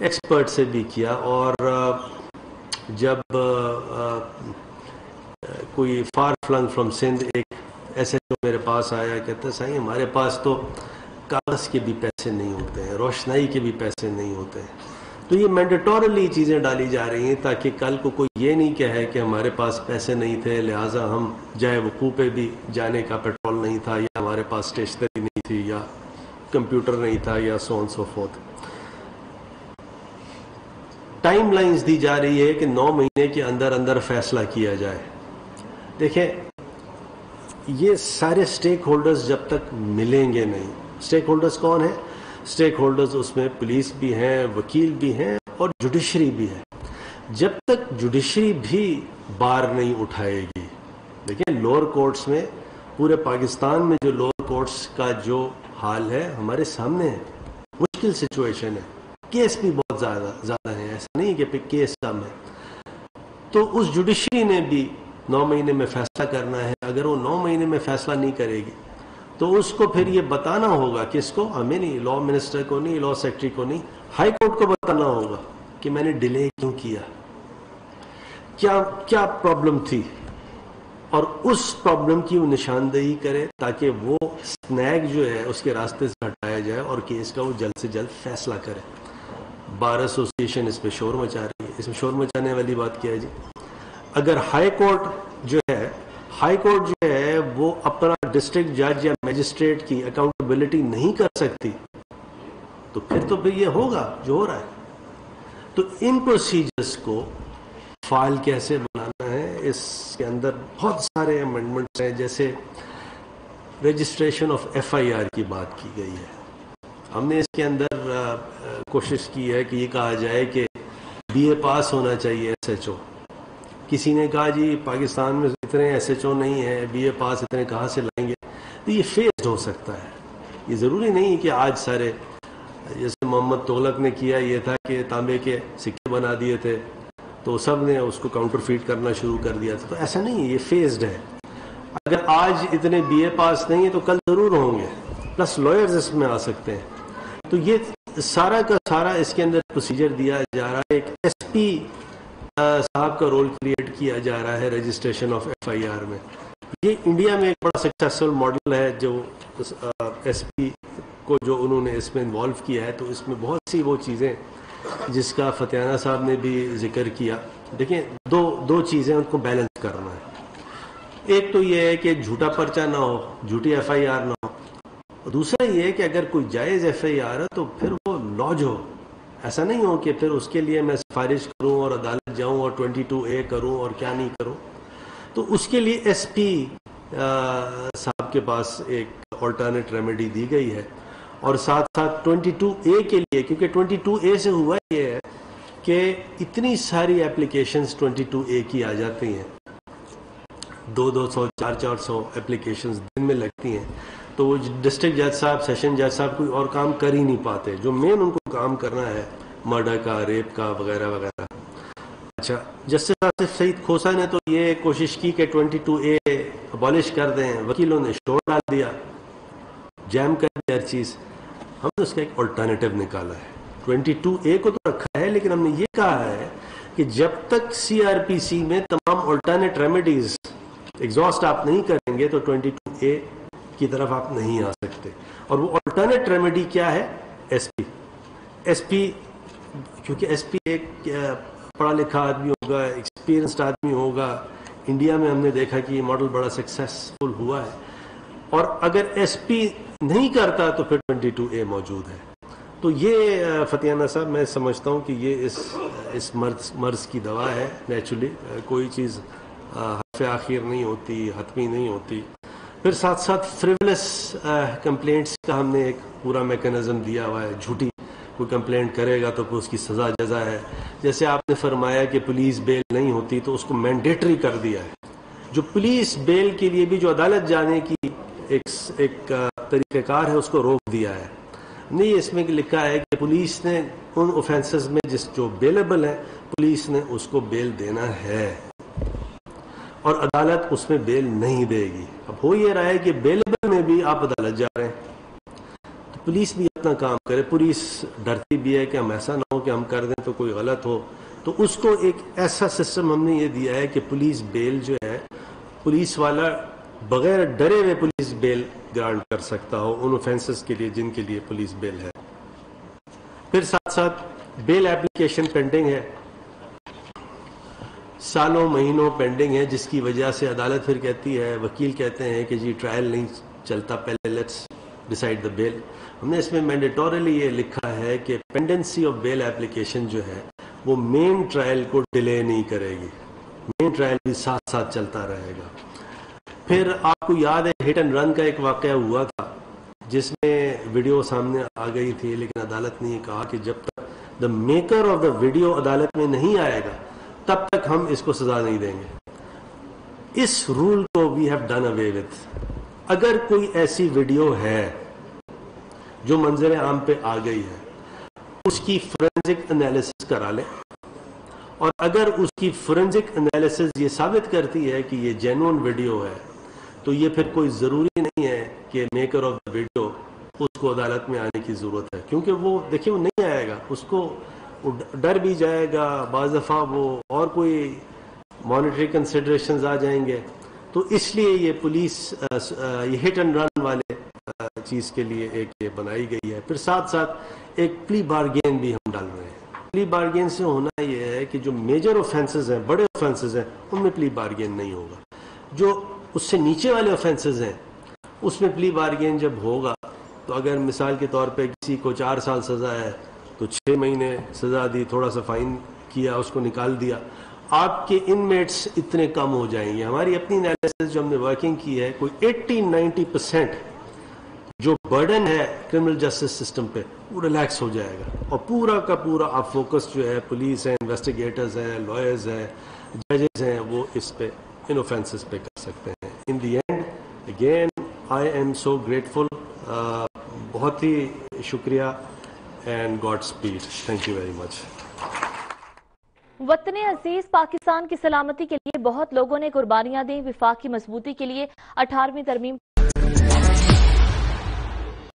Expert سے بھی کیا، اور جب کوئی فار فلنگ فرام سندھ ایک ایسے جو میرے پاس آیا، کہتا صحیح ہمارے پاس تو کاغذ کے بھی پیسے نہیں ہوتے ہیں، روشنائی کے بھی پیسے نہیں ہوتے ہیں. تو یہ مینڈیٹورلی چیزیں ڈالی جا رہی ہیں تاکہ کل کو کوئی یہ نہیں کہے کہ ہمارے پاس پیسے نہیں تھے لہٰذا ہم جائے وقوع پہ بھی جانے کا پیٹرول نہیں تھا، یا ہمارے پاس اسٹیشنری نہیں تھی، یا کمپیوٹر نہیں تھا، یا سو آن سو فورتھ. ٹائم لائنز دی جا رہی ہے کہ 9 مہینے کے اندر اندر فیصلہ کیا جائے. دیکھیں یہ سارے سٹیک ہولڈرز جب تک ملیں گے نہیں. سٹیک ہولڈرز کون ہیں؟ سٹیک ہولڈرز اس میں پولیس بھی ہیں، وکیل بھی ہیں، اور جوڈیشری بھی ہے. جب تک جوڈیشری بھی بار نہیں اٹھائے گی، دیکھیں لوور کورٹس میں، پورے پاکستان میں جو لوور کورٹس کا جو حال ہے ہمارے سامنے ہے. مشکل سچویشن ہے، کیس بھی بہت زیادہ ہیں، ایسا نہیں کہ کیس کم ہے. تو اس جوڈیشری نے بھی 9 مہینے میں فیصلہ کرنا ہے. اگر وہ 9 مہینے میں فیصلہ نہیں کرے گی تو اس کو پھر یہ بتانا ہوگا، کس کو؟ ہمیں نہیں، لا منسٹر کو نہیں، لا سیکرٹری کو نہیں، ہائی کورٹ کو بتانا ہوگا کہ میں نے ڈیلے کیوں کیا، کیا پرابلم تھی، اور اس پرابلم کی وہ نشاندہی کرے تاکہ وہ سنیک جو ہے اس کے راستے سے ہٹایا جائے اور کیس کا وہ جلد سے جلد فیصلہ کرے. بار ایسوسیشن اس پہ شور مچا رہی ہے. اس میں شور مچانے والی بات کیا ہے جی؟ اگر ہائی کورٹ جو ہے وہ اپنا ڈسٹرکٹ جج یا میجسٹریٹ کی اکاؤنٹیبلٹی نہیں کر سکتی تو پھر یہ ہوگا جو ہو رہا ہے. تو ان پروسیجرز کو فائل کیسے بنانا ہے، اس کے اندر بہت سارے امینڈمنٹس ہیں. جیسے رجسٹریشن آف FIR کی بات کی گئی ہے. ہم نے اس کے اندر کوشش کی ہے کہ یہ کہا جائے کہ BA پاس ہونا چاہیے SHO. کسی نے کہا جی پاکستان میں اتنے SHO نہیں ہیں، BA پاس اتنے کہاں سے لائیں گے؟ تو یہ فیزڈ ہو سکتا ہے. یہ ضروری نہیں کہ آج سارے، جیسے محمد تغلق نے کیا، یہ تھا کہ تانبے کے سکے بنا دیے تھے تو سب نے اس کو کاؤنٹر فیٹ کرنا شروع کر دیا تھا. تو ایسا نہیں ہے، یہ فیزڈ ہے. اگر آج اتنے BA پاس نہیں ہیں تو کل ضرور ہوں گے، پلس لائرز اس میں آ سکتے ہیں. تو یہ سارا کا سارا اس کے اندر پروسیجر دیا جا رہا ہے. ایک SP صاحب کا رول کریٹ کیا جا رہا ہے رجسٹریشن آف FIR میں. یہ انڈیا میں ایک بڑا سکسیسفل ماڈل ہے جو SP کو جو انہوں نے اس میں انوالو کیا ہے. تو اس میں بہت سی وہ چیزیں جس کا فتیانہ صاحب نے بھی ذکر کیا. دیکھیں دو چیزیں ان کو بیلنس کرنا ہے. ایک تو یہ ہے کہ جھوٹا پرچہ نہ ہو، جھوٹی FIR نہ ہو. دوسرا یہ ہے کہ اگر کوئی جائز FIR ہے تو پھر وہ لاج ہو. ایسا نہیں ہو کہ پھر اس کے لیے میں سفارش کروں اور عدالت جاؤں اور 22A کروں اور کیا نہیں کروں. تو اس کے لیے SP صاحب کے پاس ایک آلٹرنیٹ ریمیڈی دی گئی ہے. اور ساتھ ساتھ 22A کے لیے، کیونکہ 22A سے ہوا یہ ہے کہ اتنی ساری اپلیکیشنز 22A کی آ جاتی ہیں، 200 400 اپلیکیشنز دن میں لگتی ہیں. تو وہ ڈسٹرکٹ جج صاحب، سیشن جج صاحب کوئی اور کام کر ہی نہیں پاتے. جو مین ان کو کام کرنا ہے مرڈر کا، ریپ کا، وغیرہ وغیرہ. اچھا، جسٹس آصف سعید کھوسا نے تو یہ کوشش کی کہ 22A ابالش کر دیں. وکیلوں نے شور ڈال دیا، جیم کر دیا ہر چیز. ہم نے اس کا ایک الٹرنیٹو نکالا ہے. 22A کو تو رکھا ہے، لیکن ہم نے یہ کہا ہے کہ جب تک CRPC میں تمام الٹرنیٹ ریمیڈیز ایگزاسٹ آپ نہیں کریں گے تو 22A کی طرف آپ نہیں آ سکتے. اور وہ الٹرنیٹ ریمیڈی کیا ہے؟ SP. کیونکہ SP ایک پڑھا لکھا آدمی ہوگا، ایکسپیرینسڈ آدمی ہوگا. انڈیا میں ہم نے دیکھا کہ یہ ماڈل بڑا سکسیسفل ہوا ہے. اور اگر SP نہیں کرتا تو پھر 22A موجود ہے. تو یہ فتیانہ صاحب میں سمجھتا ہوں کہ یہ اس مرض کی دوا ہے. نیچرلی کوئی چیز حرف آخر نہیں ہوتی، حتمی نہیں ہوتی. پھر ساتھ ساتھ فریولس کمپلینٹس کا ہم نے ایک پورا میکانزم دیا ہوا ہے. جھوٹی کوئی کمپلینٹ کرے گا تو پھر اس کی سزا جزا ہے. جیسے آپ نے فرمایا کہ پولیس بیل نہیں ہوتی تو اس کو مینڈیٹری کر دیا ہے. جو پولیس بیل کے لیے بھی جو عدالت جانے کی ایک طریقہ کار ہے اس کو روک دیا ہے. نہیں، اس میں لکھا ہے کہ پولیس نے ان اوفینسز میں جو بیلیبل ہیں پولیس نے اس کو بیل دینا ہے اور عدالت اس میں بیل نہیں دے گی. اب ہو یہ رہا ہے کہ بیلیبل میں بھی آپ عدالت جا رہے ہیں. تو پولیس بھی اپنا کام کرے. پولیس ڈرتی بھی ہے کہ ہم ایسا نہ ہو ہو کہ ہم کر دیں تو کوئی غلط ہو، تو اس کو ایک ایسا سسٹم ہم نے یہ دیا ہے کہ پولیس بیل جو ہے پولیس والا بغیر ڈرے ہوئے پولیس بیل گرانٹ کر سکتا ہو ان اوفینسز کے لیے جن کے لیے پولیس بیل ہے۔ پھر ساتھ ساتھ بیل ایپلیکیشن پینڈنگ ہے، سالوں مہینوں پینڈنگ ہے، جس کی وجہ سے عدالت پھر کہتی ہے، وکیل کہتے ہیں کہ جی ٹرائل نہیں چلتا، پہلے لیٹس ڈیسائیڈ دا بیل۔ ہم نے اس میں مینڈیٹوریلی یہ لکھا ہے کہ پینڈنسی آف بیل ایپلیکیشن جو ہے وہ مین ٹرائل کو ڈیلے نہیں کرے گی، مین ٹرائل بھی ساتھ ساتھ چلتا رہے گا۔ پھر آپ کو یاد ہے ہٹ اینڈ رن کا ایک واقعہ ہوا تھا جس میں ویڈیو سامنے آ گئی تھی، لیکن عدالت نے یہ کہا کہ جب تک the maker of the video عدالت میں نہیں آئے گا تب تک ہم اس کو سزا نہیں دیں گے۔ اس رول کو we have done away with. اگر کوئی ایسی ویڈیو ہے جو منظر عام پہ آ گئی ہے، اس کی فورینزک انالیسس کرا لیں، اور اگر اس کی فورینزک انالیسس یہ ثابت کرتی ہے کہ یہ جینوئن ویڈیو ہے تو یہ پھر کوئی ضروری نہیں ہے کہ میکر آف دا ویڈیو اس کو عدالت میں آنے کی ضرورت ہے، کیونکہ وہ دیکھیں وہ نہیں آئے گا، اس کو ڈر بھی جائے گا، بعض دفعہ وہ اور کوئی مانیٹری کنسیڈریشنز آ جائیں گے، تو اس لیے یہ پولیس یہ ہٹ اینڈ رن والے چیز کے لیے ایک یہ بنائی گئی ہے۔ پھر ساتھ ساتھ ایک پلی بارگین بھی ہم ڈال رہے ہیں۔ پلی بارگین سے ہونا یہ ہے کہ جو میجر اوفینسز ہیں، بڑے اوفینسز ہیں، ان میں پلی بارگین نہیں ہوگا، جو اس سے نیچے والے اوفینسز ہیں اس میں پلی بارگین جب ہوگا تو اگر مثال کے طور پہ کسی کو 4 سال سزا ہے تو 6 مہینے سزا دی، تھوڑا سا فائن کیا، اس کو نکال دیا، آپ کے انمیٹس اتنے کم ہو جائیں گے۔ ہماری اپنی انالیسس جو ہم نے ورکنگ کی ہے، کوئی 80-90% جو برڈن ہے کرمنل جسٹس سسٹم پہ وہ ریلیکس ہو جائے گا، اور پورا کا پورا آپ فوکس جو ہے پولیس ہیں، انویسٹیگیٹرز ہیں، لائرز ہیں، ججز ہیں، وہ اس پہ ان اوفینسز پہ کر سکتے ہیں۔ In the end again I'm so grateful, بہت ہی شکریہ، and godspeed, thank you very much. وطن عزیز پاکستان کی سلامتی کے لیے بہت لوگوں نے قربانیاں دیں۔ وفاق کی مضبوطی کے لیے 18ویں ترمیم